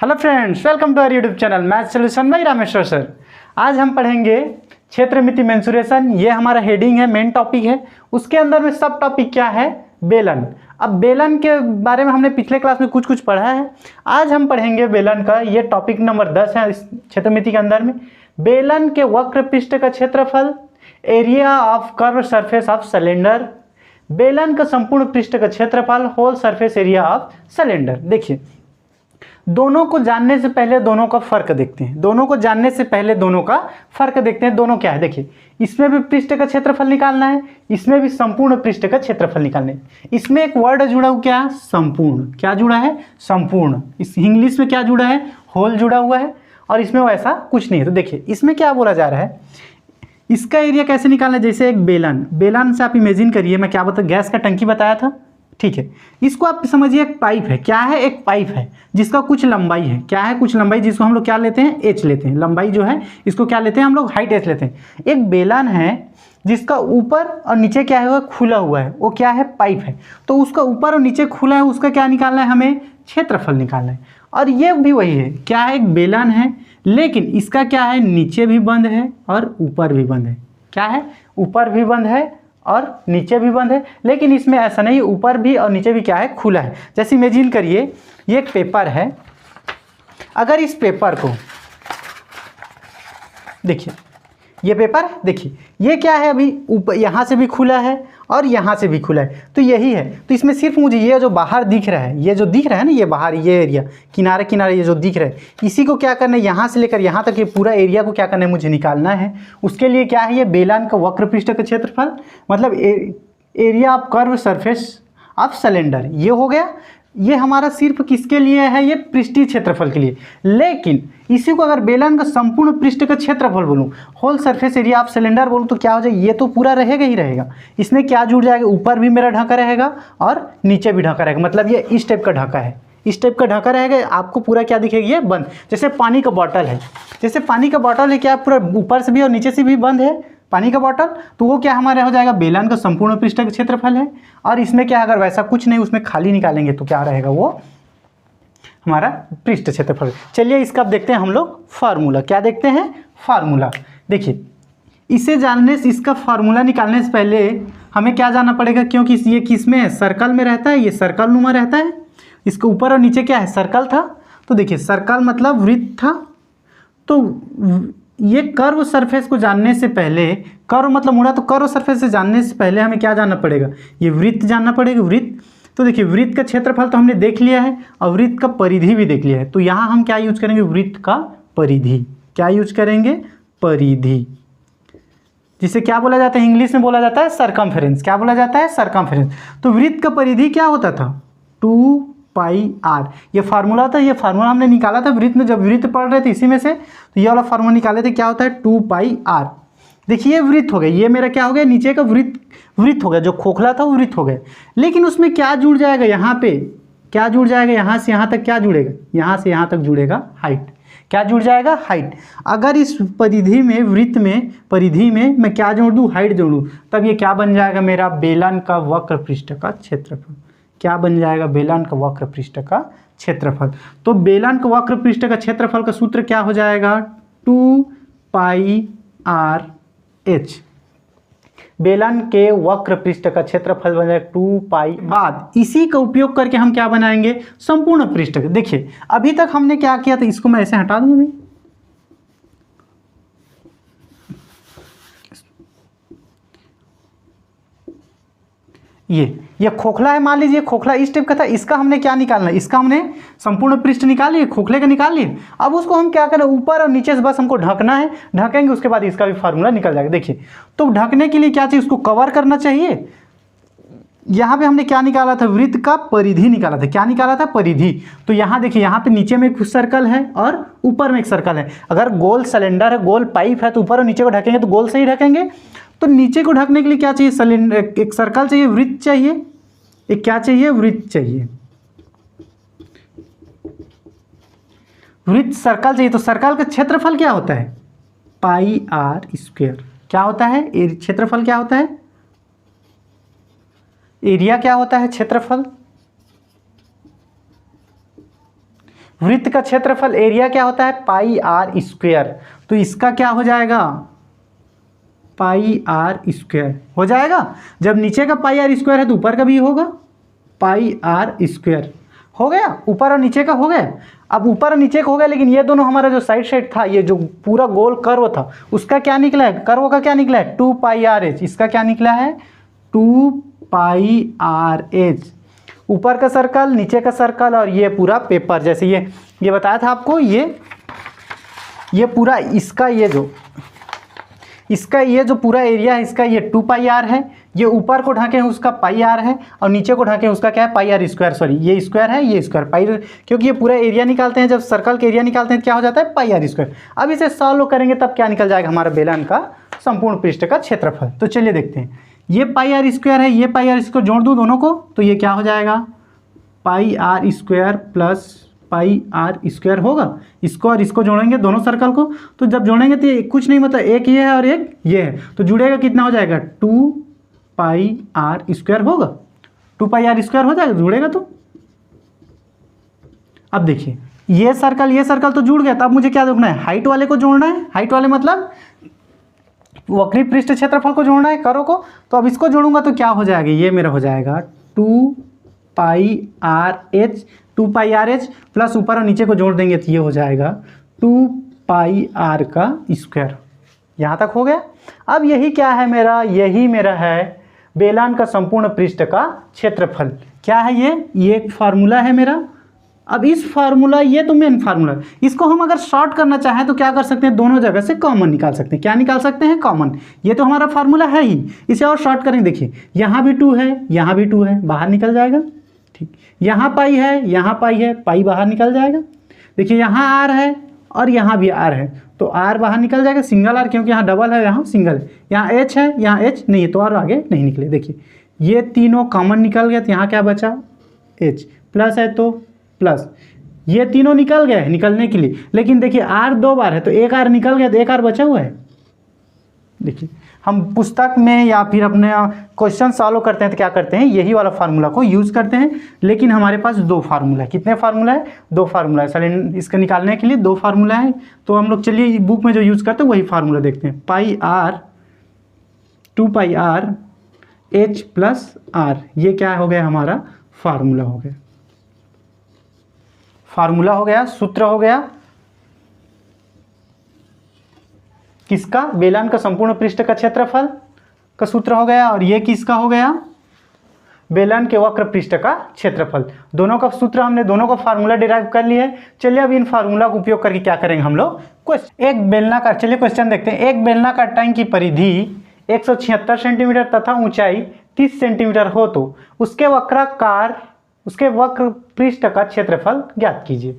Hello friends, welcome to our YouTube channel math solution by Rameshwar sir. आज हम पढ़ेंगे क्षेत्रमिति mensuration. ये हमारा हेडिंग है, मेन टॉपिक है। उसके अंदर में सब टॉपिक क्या है? बेलन। अब बेलन के बारे में हमने पिछले क्लास में कुछ पढ़ा है। आज हम पढ़ेंगे बेलन का, ये टॉपिक नंबर 10 है इस क्षेत्रमिति के अंदर में। बेलन के वक्र पृष्ठ का क्षेत्रफल, area of curve surface of cylinder, बेलन का संपूर्ण पृष्ठ का क्षेत्रफल, whole surface area of cylinder. देखिए, दोनों को जानने से पहले दोनों का फर्क देखते हैं। दोनों का फर्क देखते हैं। दोनों क्या है? देखिए, इसमें भी पृष्ठ का क्षेत्रफल निकालना है, इसमें भी संपूर्ण पृष्ठ का क्षेत्रफल निकालना है। इसमें एक वर्ड जुड़ा हुआ, क्या? संपूर्ण। क्या जुड़ा है? संपूर्ण। इस इंग्लिश में क्या जुड़ा है? होल जुड़ा हुआ है। और इसमें वैसा कुछ नहीं है। तो देखिए, इसमें क्या बोला जा रहा है, इसका एरिया कैसे निकालना है? जैसे एक बेलन से आप इमेजिन करिए, मैं क्या बता, गैस का टंकी बताया था, ठीक है। इसको आप समझिए एक पाइप है। क्या है? एक पाइप है जिसका कुछ लंबाई है। क्या है? कुछ लंबाई, जिसको हम लोग क्या लेते हैं? एच लेते हैं। लंबाई जो है इसको क्या लेते हैं हम लोग? हाइट एच लेते हैं। एक बेलन है जिसका ऊपर और नीचे क्या है? खुला हुआ है। वो क्या है? पाइप है। तो उसका ऊपर और नीचे खुला है, उसका क्या निकालना है? हमें क्षेत्रफल निकालना है। और ये भी वही है, क्या है? एक बेलन है, लेकिन इसका क्या है? नीचे भी बंद है और ऊपर भी बंद है। क्या है? ऊपर भी बंद है और नीचे भी बंद है। लेकिन इसमें ऐसा नहीं, ऊपर भी और नीचे भी क्या है? खुला है। जैसे इमेजिन करिए, ये एक पेपर है। अगर इस पेपर को देखिए, ये पेपर है, देखिए ये क्या है? अभी ऊपर यहाँ से भी खुला है और यहाँ से भी खुला है, तो यही है। तो इसमें सिर्फ मुझे ये जो बाहर दिख रहा है, ये जो दिख रहा है ना, ये बाहर, ये एरिया किनारे किनारे ये जो दिख रहा है, इसी को क्या करना है? यहाँ से लेकर यहाँ तक ये पूरा एरिया को क्या करना है? मुझे निकालना है। उसके लिए क्या है? ये बेलन का वक्र पृष्ठ का क्षेत्रफल, मतलब area of curve surface of cylinder. ये हो गया। ये हमारा सिर्फ किसके लिए है? ये पृष्ठीय क्षेत्रफल के लिए। लेकिन इसी को अगर बेलन का संपूर्ण पृष्ठ का क्षेत्रफल बोलूं, whole surface area of cylinder बोलूं, तो क्या हो जाएगा? ये तो पूरा रहेगा ही रहेगा। इसमें क्या जुड़ जाएगा? ऊपर भी मेरा ढका रहेगा और नीचे भी ढका रहेगा। मतलब ये इस टाइप का ढका है, इस टाइप का ढका रहेगा। आपको पूरा क्या दिखेगा? ये बंद। जैसे पानी का बॉटल है, जैसे पानी का बॉटल है, क्या पूरा ऊपर से भी और नीचे से भी बंद है पानी का बॉटल? तो वो क्या हमारा हो जाएगा? बेलन का संपूर्ण पृष्ठ का क्षेत्रफल है। और इसमें क्या, अगर वैसा कुछ नहीं, उसमें खाली निकालेंगे तो क्या रहेगा? वो हमारा पृष्ठ क्षेत्रफल। चलिए इसका अब देखते हैं हम लोग फार्मूला। क्या देखते हैं? फार्मूला। देखिए, इसे जानने से, इसका फार्मूला निकालने से पहले हमें क्या जानना पड़ेगा? क्योंकि ये किस में है? सर्कल में रहता है। ये सर्कल नुमा रहता है। इसके ऊपर और नीचे क्या है? सर्कल था। तो देखिए, सर्कल मतलब वृत्त था। तो ये कर्व सरफेस को जानने से पहले, कर्व मतलब मुड़ा, तो कर्व सरफेस से जानने से पहले हमें क्या जानना पड़ेगा? ये वृत्त जानना पड़ेगा, वृत्त। तो देखिए, वृत्त का क्षेत्रफल तो हमने देख लिया है और वृत्त का परिधि भी देख लिया है। तो यहाँ हम क्या यूज करेंगे? वृत्त का परिधि। क्या यूज करेंगे? परिधि, जिसे क्या बोला जाता है? इंग्लिश में बोला जाता है सरकमफेरेंस। क्या बोला जाता है? सरकमफेरेंस। तो वृत्त का परिधि क्या होता था? 2 पाई आर। ये फार्मूला था। ये फार्मूला हमने निकाला था वृत्त में, जब वृत्त पढ़ रहे थे इसी में से। तो ये वाला फार्मूला निकाले थे। क्या होता है? 2 पाई आर। देखिए, ये वृत्त हो गया। ये मेरा क्या हो गया? नीचे का वृत्त हो गया। जो खोखला था वो वृत्त हो गया। लेकिन उसमें क्या जुड़ जाएगा? यहाँ पे क्या जुड़ जाएगा? यहाँ से यहाँ तक क्या जुड़ेगा? यहाँ से यहाँ तक जुड़ेगा हाइट। क्या जुड़ जाएगा? हाइट। अगर इस परिधि में, वृत्त में, परिधि में मैं क्या जोड़ दूँ? हाइट जोड़ूँ, तब ये क्या बन जाएगा? मेरा बेलन का वक्र पृष्ठ का क्षेत्रफल। क्या बन जाएगा? बेलन का वक्र पृष्ठ का क्षेत्रफल। तो बेलन का वक्र पृष्ठ का क्षेत्रफल का सूत्र क्या हो जाएगा? 2 पाई आर एच। बेलन के वक्र पृष्ठ का क्षेत्रफल बन जाएगा 2 पाई। बाद इसी का उपयोग करके हम क्या बनाएंगे? संपूर्ण पृष्ठ। देखिए, अभी तक हमने क्या किया था? इसको मैं ऐसे हटा दूंगा। ये खोखला है, मान लीजिए खोखला इस टाइप का था। इसका हमने क्या निकालना है? इसका हमने संपूर्ण पृष्ठ निकाल लिए, खोखले का निकाल लिए। अब उसको हम क्या करें? ऊपर और नीचे से बस हमको ढकना है। ढकेंगे, उसके बाद इसका भी फार्मूला निकल जाएगा। देखिए, तो ढकने के लिए क्या चाहिए? उसको कवर करना चाहिए। यहाँ पे हमने क्या निकाला था? वृत्त का परिधि निकाला था। क्या निकाला था? परिधि। तो यहाँ देखिए, यहाँ पे नीचे में एक सर्कल है और ऊपर में एक सर्कल है। अगर गोल सिलेंडर है, गोल पाइप है, तो ऊपर और नीचे को ढकेंगे तो गोल से ही ढकेंगे। तो नीचे को ढकने के लिए क्या चाहिए? सिलेंडर, एक सर्कल चाहिए, वृत्त चाहिए। एक क्या चाहिए? वृत्त चाहिए। वृत्त सर्कल चाहिए। तो सर्कल का क्षेत्रफल क्या होता है? पाई आर स्क्वायर। क्या होता है? क्षेत्रफल क्या होता है? एरिया क्या होता है? क्षेत्रफल। वृत्त का क्षेत्रफल एरिया क्या होता है, पाई आर स्क्वायर। तो इसका क्या हो जाएगा, पाई आर स्क्वायर हो जाएगा। जब नीचे का पाई आर स्क्वायर है तो ऊपर का भी होगा पाई आर स्क्वायर। हो गया, ऊपर और नीचे का हो गया। अब ऊपर और नीचे का हो गया, लेकिन ये दोनों हमारा जो साइड था, ये जो पूरा गोल कर्व था, उसका क्या निकला है, कर्व का क्या निकला है, 2 पाई आर एच। इसका क्या निकला है, 2 पाई आर एच। ऊपर का सर्कल, नीचे का सर्कल, और ये पूरा पेपर, जैसे ये बताया था आपको, ये पूरा इसका ये जो पूरा एरिया है, इसका ये 2 पाई आर है। ये ऊपर को ढके हैं उसका पाई आर है, और नीचे को ढके हैं उसका क्या है, पाई आर स्क्वायर। सॉरी, ये स्क्वायर है, ये स्क्वायर पाई, क्योंकि ये पूरा एरिया निकालते हैं, जब सर्कल के एरिया निकालते हैं तो क्या हो जाता है, पाई आर स्क्वायर। अब इसे सॉल्व करेंगे तब क्या निकल जाएगा, हमारा बेलन का संपूर्ण पृष्ठ का क्षेत्रफल। तो चलिए देखते हैं, ये पाई आर स्क्वायर है, ये पाई आर स्क्वायर जोड़ दूँ दोनों को, तो ये क्या हो जाएगा, pi r square plus pi r square होगा। इसको और इसको जोड़ेंगे दोनों सर्कल को, तो जब जोड़ेंगे तो ये कुछ नहीं, मतलब एक ये है और एक ये है, तो जुड़ेगा कितना हो जाएगा, 2 पाई आर स्क्वायर होगा। 2 पाई आर स्क्वायर हो जाएगा जुड़ेगा तो। अब देखिए, ये सर्कल तो जुड़ गया, तो अब मुझे क्या जोड़ना है, हाइट वाले को जोड़ना है। हाइट वाले मतलब वक्री पृष्ठ क्षेत्रफल को जोड़ना है, करो को। तो अब इसको जोड़ूंगा तो क्या हो जाएगा, ये मेरा हो जाएगा 2 pi r H, 2 pi r h plus ऊपर और नीचे को जोड़ देंगे तो ये हो जाएगा 2 पाई आर का स्क्वायर। यहाँ तक हो गया। अब यही क्या है मेरा, यही मेरा है बेलन का संपूर्ण पृष्ठ का क्षेत्रफल। क्या है ये एक फार्मूला है मेरा। अब इस फार्मूला, ये तो मेन फार्मूला, इसको हम अगर शॉर्ट करना चाहें तो क्या कर सकते हैं, दोनों जगह से कॉमन निकाल सकते हैं। क्या निकाल सकते हैं, कॉमन। ये तो हमारा फार्मूला है ही, इसे और शॉर्ट करेंगे। देखिए, यहाँ भी 2 है, यहाँ भी 2 है, बाहर निकल जाएगा। ठीक, यहाँ पाई है, यहाँ पाई है, पाई बाहर निकल जाएगा। देखिए, यहाँ आर है और यहाँ भी आर है, तो आर बाहर निकल जाएगा, सिंगल आर, क्योंकि यहाँ डबल है, यहाँ सिंगल है। यहाँ एच है, यहाँ एच नहीं है, तो और आगे नहीं निकले। देखिए, ये तीनों कॉमन निकल गए, तो यहाँ क्या बचा, एच। प्लस है तो प्लस, ये तीनों निकल गए निकलने के लिए, लेकिन देखिए आर 2 बार है तो एक आर निकल गया, तो एक आर बचा हुआ है। देखिए, हम पुस्तक में या फिर अपने क्वेश्चन सॉल्व करते हैं तो क्या करते हैं, यही वाला फार्मूला को यूज़ करते हैं। लेकिन हमारे पास 2 फार्मूला है। कितने फार्मूला है, 2 फार्मूला है। चलिए, इसका निकालने के लिए 2 फार्मूला है, तो हम लोग चलिए बुक में जो यूज़ करते हैं वही फार्मूला देखते हैं। Pi r, 2 pi r h plus r, ये क्या हो गया, हमारा फार्मूला हो गया। फार्मूला हो गया, सूत्र हो गया किसका, बेलन का संपूर्ण पृष्ठ का क्षेत्रफल का सूत्र हो गया। और ये किसका हो गया, बेलन के वक्र पृष्ठ का क्षेत्रफल। दोनों का सूत्र हमने, दोनों का फार्मूला डिराइव कर लिया है। चलिए अब इन फार्मूला का उपयोग करके क्या करेंगे हम लोग, क्वेश्चन। एक बेलनाकार, चलिए क्वेश्चन देखते हैं। एक बेलनाकार टैंक की परिधि 176 सेंटीमीटर तथा ऊंचाई 30 सेंटीमीटर हो तो उसके वक्र पृष्ठ का क्षेत्रफल ज्ञात कीजिए।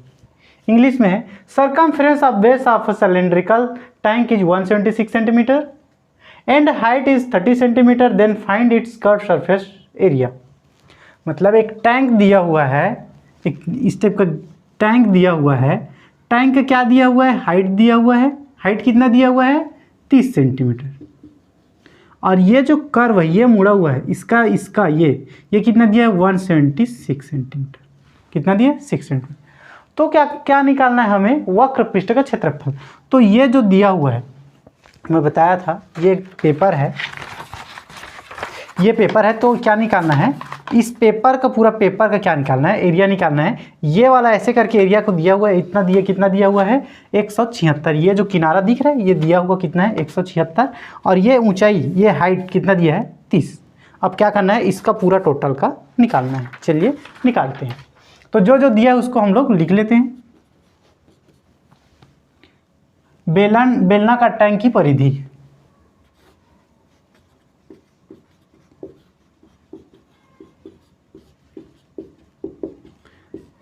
इंग्लिश में है, circumference of base of cylindrical tank is 176 centimetre and height is 30 centimetre, then find its curve surface area. मतलब एक टैंक दिया हुआ है, एक इस टाइप का टैंक दिया हुआ है। टैंक क्या दिया हुआ है, हाइट दिया हुआ है। हाइट कितना दिया हुआ है, 30 सेंटीमीटर। और ये जो कर्व है, ये मुड़ा हुआ है, इसका ये कितना दिया है, 176 सेंटीमीटर। कितना दिया, 6 सेंटीमीटर। तो क्या निकालना है हमें, वक्र पृष्ठ का क्षेत्रफल। तो ये जो दिया हुआ है, मैं बताया था, ये पेपर है, ये पेपर है। तो क्या निकालना है, इस पेपर का, पूरा पेपर का क्या निकालना है, एरिया निकालना है। ये वाला ऐसे करके एरिया को दिया हुआ है, इतना दिया, कितना दिया हुआ है, 176। ये जो किनारा दिख रहा है, ये दिया हुआ कितना है, 176। और ये ऊंचाई, ये हाइट कितना दिया है, 30। अब क्या करना है, इसका पूरा टोटल का निकालना है। चलिए निकालते हैं। तो जो दिया है उसको हम लोग लिख लेते हैं। बेलनाकार टैंक की परिधि,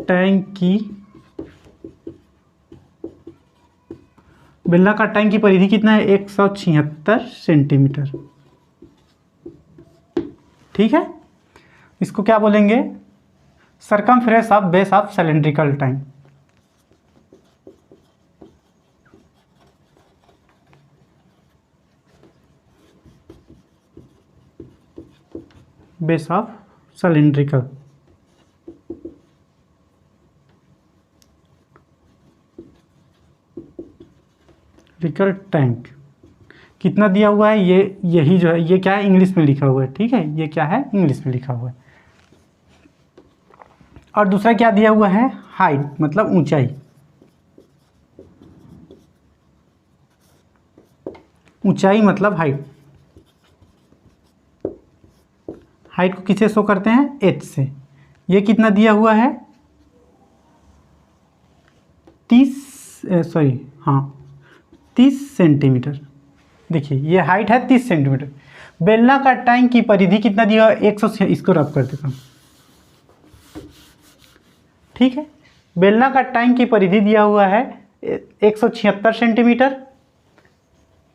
टैंक की, बेलनाकार टैंक की परिधि कितना है, 176 सेंटीमीटर। ठीक है, इसको क्या बोलेंगे, circumference of base of cylindrical tank. Base of cylindrical recur tank कितना दिया हुआ है, ये यही जो है ये क्या है, इंग्लिश में लिखा हुआ है, ठीक है, ये क्या है, इंग्लिश में लिखा हुआ है। और दूसरा क्या दिया हुआ है, हाइट मतलब ऊंचाई, ऊंचाई मतलब हाइट। हाइट को किससे शो करते हैं, एच से। ये कितना दिया हुआ है, 30 सेंटीमीटर। देखिए ये हाइट है 30 सेंटीमीटर। बेलनाकार टैंक की परिधि कितना दिया हुआ है, 100, इसको रब कर देता हूँ, ठीक है। बेलनाकार टैंक की परिधि दिया हुआ है 176 सेंटीमीटर,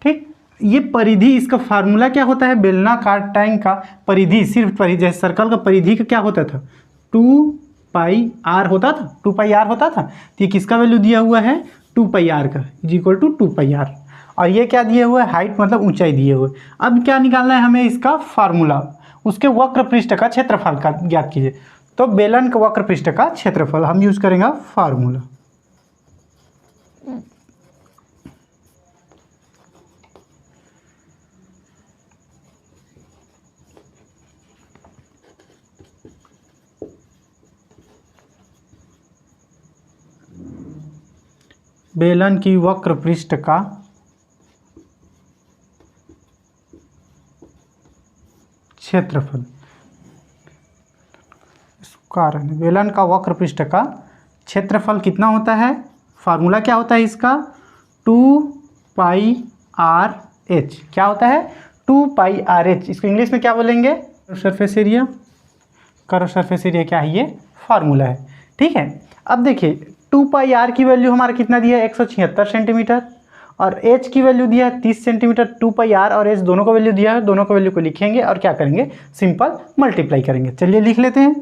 ठीक। ये परिधि, इसका फार्मूला क्या होता है, बेलनाकार टैंक का परिधि, सिर्फ परिधि, जैसे सर्कल का परिधि का क्या होता था, 2πr होता था, 2πr होता था। तो ये किसका वैल्यू दिया हुआ है, 2πr का, इक्वल टू 2πr। और ये क्या दिया हुआ है, हाइट मतलब ऊंचाई दिए हुए। अब क्या निकालना है हमें, इसका फार्मूला, उसके वक्र पृष्ठ का क्षेत्रफल का ज्ञात कीजिए। तो बेलन का वक्र पृष्ठ का क्षेत्रफल हम यूज करेंगे फार्मूला। बेलन की वक्र पृष्ठ का क्षेत्रफल, कारण बेलन का वक्र पृष्ठ का क्षेत्रफल कितना होता है, फार्मूला क्या होता है इसका, 2πrh। क्या होता है, 2πrh। इसको इंग्लिश में क्या बोलेंगे, surface area. Curve surface area क्या है, ये फार्मूला है, ठीक है। अब देखिए 2πr की वैल्यू हमारा कितना दिया है, 176 सेंटीमीटर, और h की वैल्यू दिया है 30 सेंटीमीटर। 2πr और h दोनों को वैल्यू दिया है, दोनों को वैल्यू को लिखेंगे और क्या करेंगे, सिंपल मल्टीप्लाई करेंगे। चलिए लिख लेते हैं।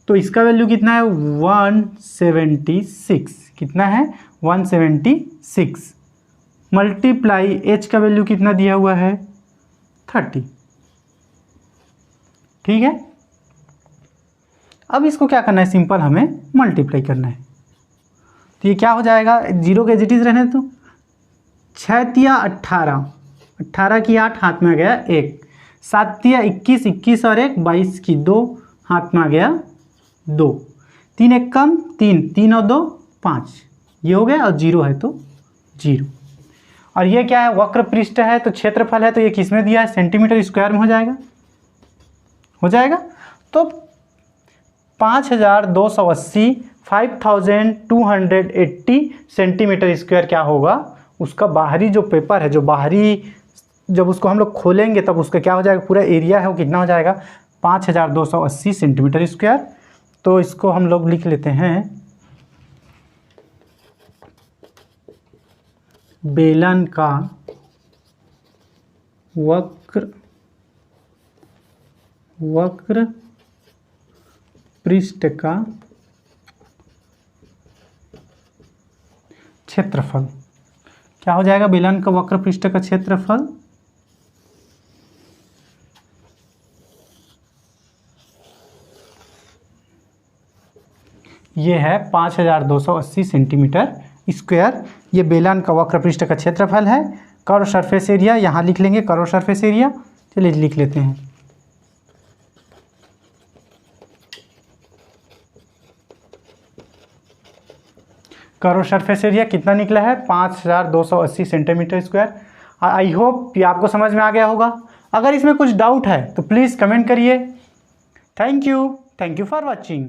तो इसका वैल्यू कितना है, 176, कितना है, 176 मल्टीप्लाई h का वैल्यू कितना दिया हुआ है, 30, ठीक है। अब इसको क्या करना है, सिंपल हमें मल्टीप्लाई करना है। तो ये क्या हो जाएगा, जीरो के एजिटीज रहने तो 6 तिया 18, 18 की 8 हाथ में आ गया 1, 7 तिया 21, 21 और 1 22 की 2 हाथ में आ गया 2, 3 1 कम 3, 3 और 2 5, ये हो गया, और जीरो है तो 0। और ये क्या है, वक्र पृष्ठ है तो क्षेत्रफल है, तो ये किस में दिया है, सेंटीमीटर स्क्वायर में हो जाएगा, हो जाएगा। तो 5280 सेंटीमीटर स्क्वायर क्या होगा, उसका बाहरी जो पेपर है, जो बाहरी, जब उसको हम लोग खोलेंगे तब उसका क्या हो जाएगा, पूरा एरिया है वो कितना हो जाएगा, 5280 सेंटीमीटर स्क्वायर। तो इसको हम लोग लिख लेते हैं, बेलन का वक्र पृष्ठ का क्षेत्रफल क्या हो जाएगा, बेलन का वक्र पृष्ठ का क्षेत्रफल ये है 5280 सेंटीमीटर स्क्वायर। ये बेलन का वक्र पृष्ठ का क्षेत्रफल है। कर्व सरफेस एरिया यहाँ लिख लेंगे, कर्व सरफेस एरिया, चलिए लिख लेते हैं। कर्व सरफेस एरिया कितना निकला है, 5280 सेंटीमीटर स्क्वायर। आई होप ये आपको समझ में आ गया होगा। अगर इसमें कुछ डाउट है तो प्लीज़ कमेंट करिए। Thank you for watching.